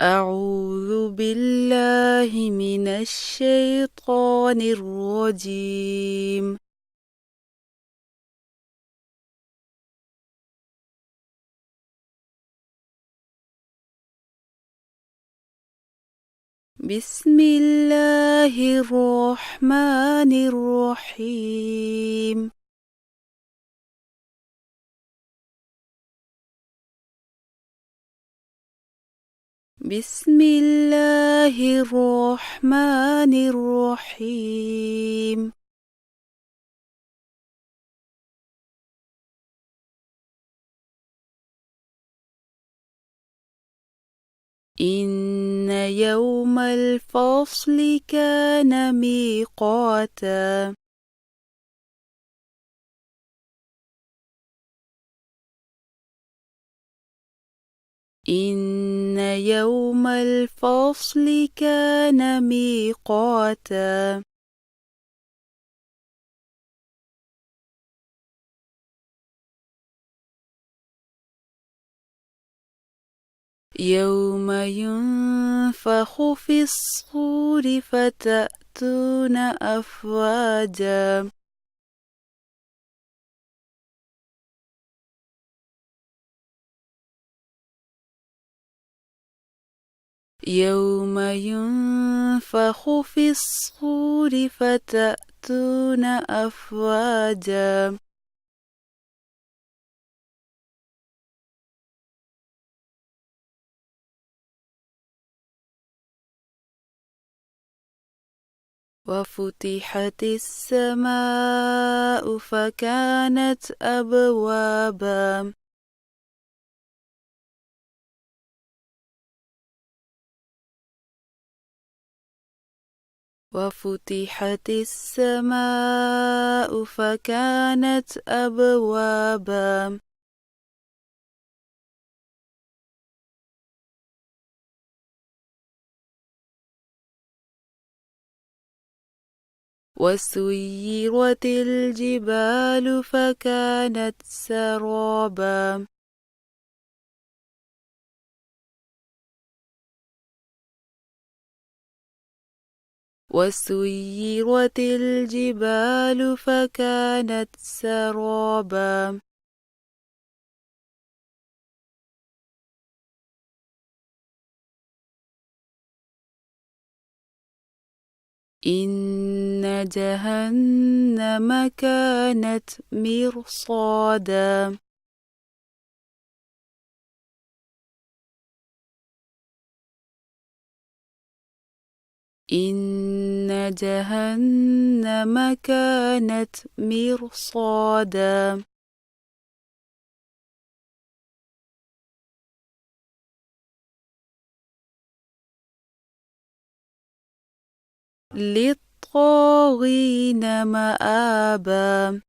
أعوذ بالله من الشيطان الرجيم. بسم الله الرحمن الرحيم. بسم الله الرحمن الرحيم. إن يوم الفصل كان ميقاتا. إن يوم الفصل كان ميقاتا. يوم ينفخ في الصور فتأتون أفواجا. يوم ينفخ في الصور فتأتون أفواجا. وفتحت السماء فكانت أبوابا. وفتحت السماء فكانت أبوابا. وسيرت الجبال فكانت سرابا. وسيرت الجبال فكانت سرابا. إن جهنم كانت مرصادا. إن جهنم كانت مرصادا. للطاغين مآبا.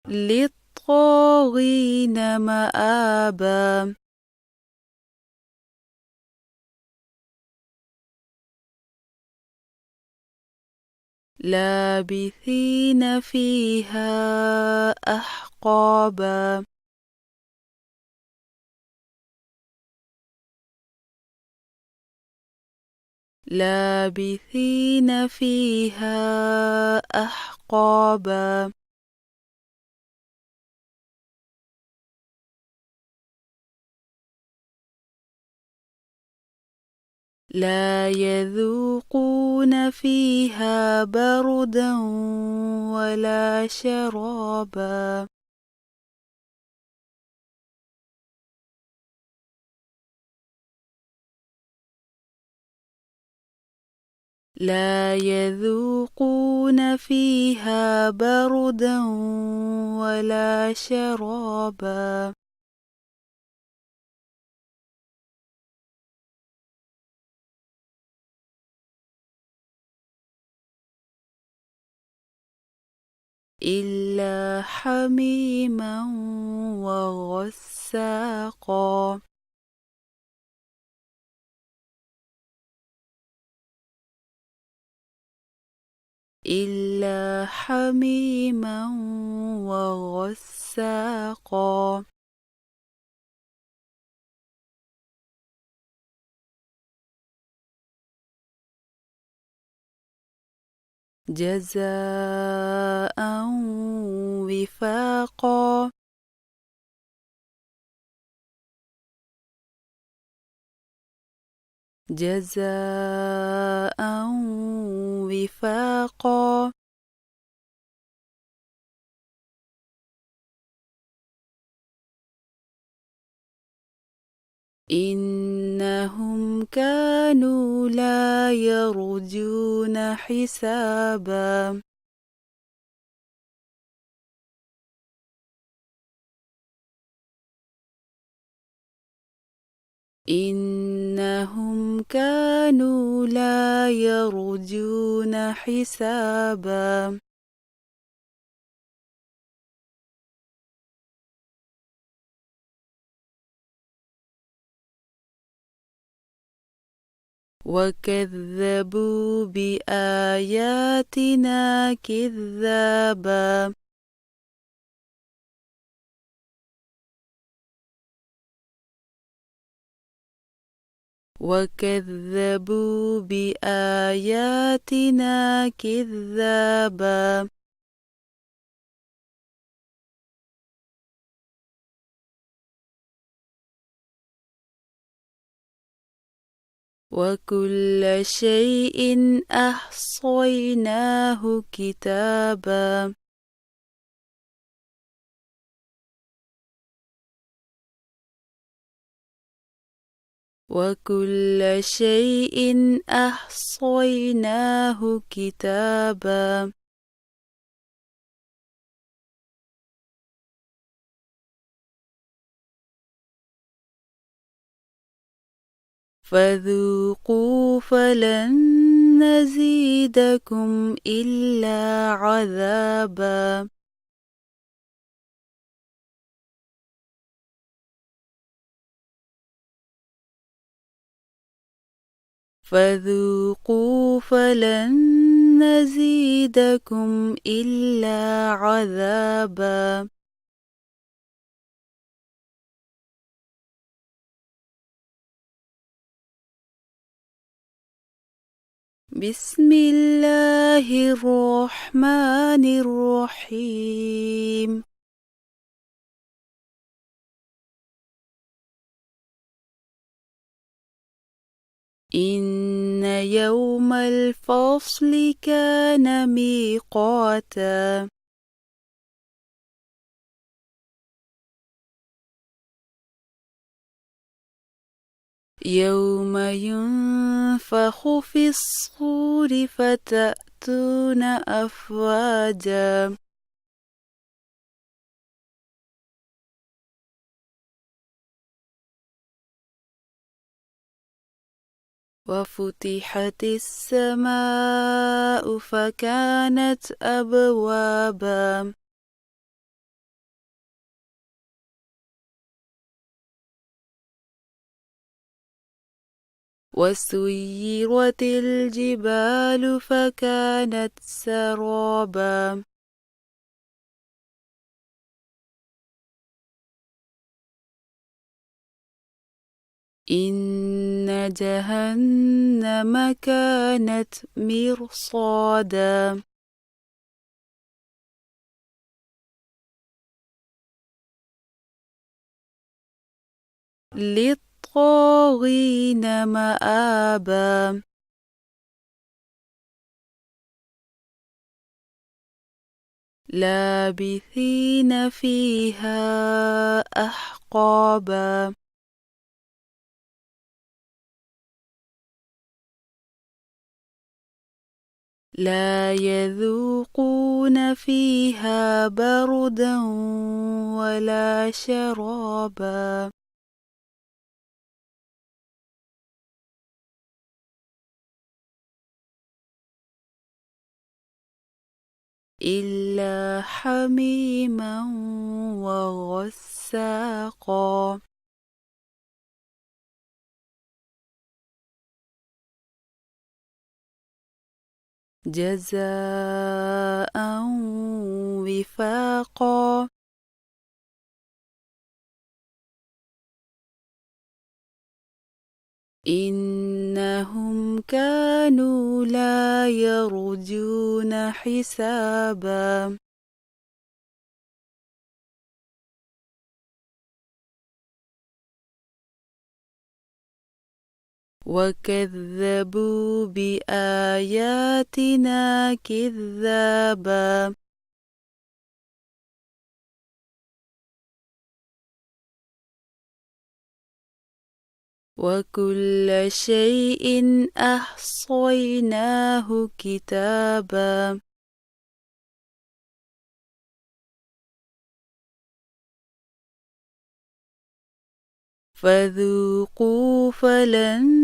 للطاغين مآبا. لابثين فيها أحقابا. لابثين فيها أحقابا. لا يذوقون فيها بردا ولا شرابا. لا يذوقون فيها بردا ولا شرابا. إلا حميما وغساقا. إلا حميما وغساقا. جزاء وفاقا جزاء وفاقا إنهم كانوا لا يرجون حسابا إنهم كانوا لا يرجون حسابا وكذبوا بآياتنا كذابا وكذبوا بآياتنا كذابا وكل شيء أحصيناه كتابا وكل شيء أحصيناه كتابا فذوقوا فلن نزيدكم إلا عذابا فذوقوا فلن نزيدكم إلا عذابا بسم الله الرحمن الرحيم إن يوم الفصل كان ميقاتا يوم ينفخ في الصور فتأتون أفواجا وفتحت السماء فكانت أبوابا وسيرت الجبال فكانت سرابا إن جهنم كانت مرصادا للطاغين مآبا لابثين فيها أحقابا لا يذوقون فيها بردا ولا شرابا إلا حميما وغساقا جزاء وفاقا إنهم كانوا لا يرجون حسابا وكذبوا بآياتنا كذابا وكل شيء أحصيناه كتابا فذوقوا فلن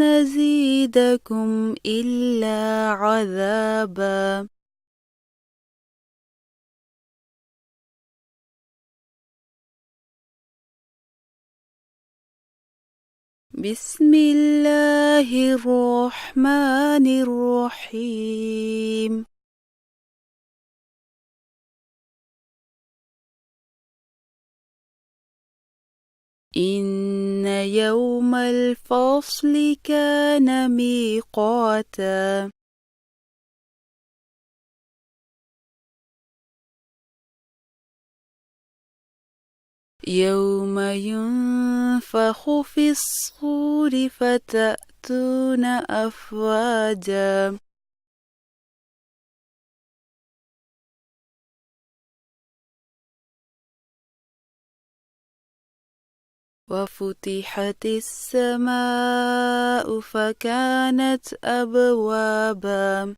نزيدكم إلا عذابا بسم الله الرحمن الرحيم إن يوم الفصل كان ميقاتا يوم ينفخ في الصور فتأتون أفواجا وفتحت السماء فكانت أبوابا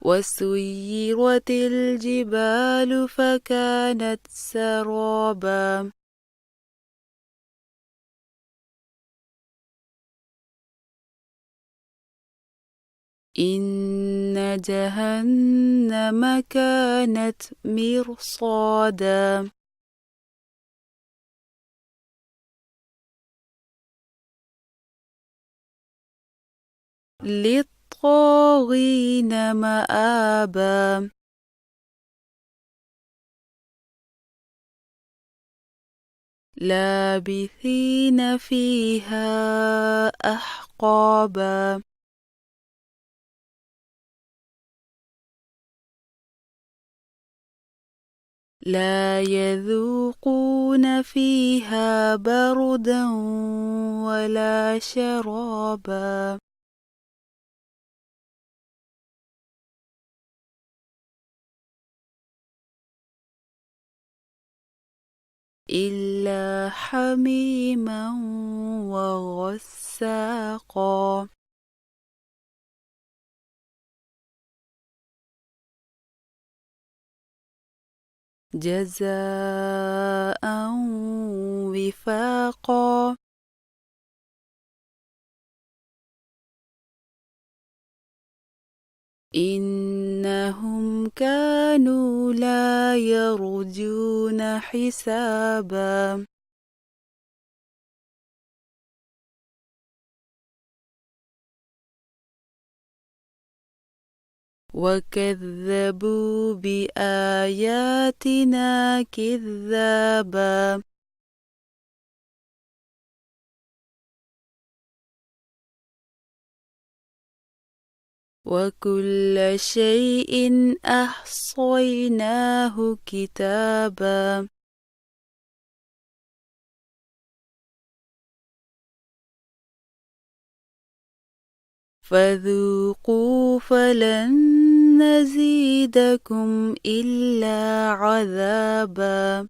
وسيرت الجبال فكانت سرابا إن جهنم كانت مرصادا للطاغين مآبا لابثين فيها أحقابا لا يذوقون فيها بردا ولا شرابا إلا حميما وغساقا جزاء وفاقا إنهم كانوا لا يرجون حسابا وكذبوا بآياتنا كذابا وكل شيء أحصيناه كتابا فذوقوا فلن نزيدكم إلا عذابا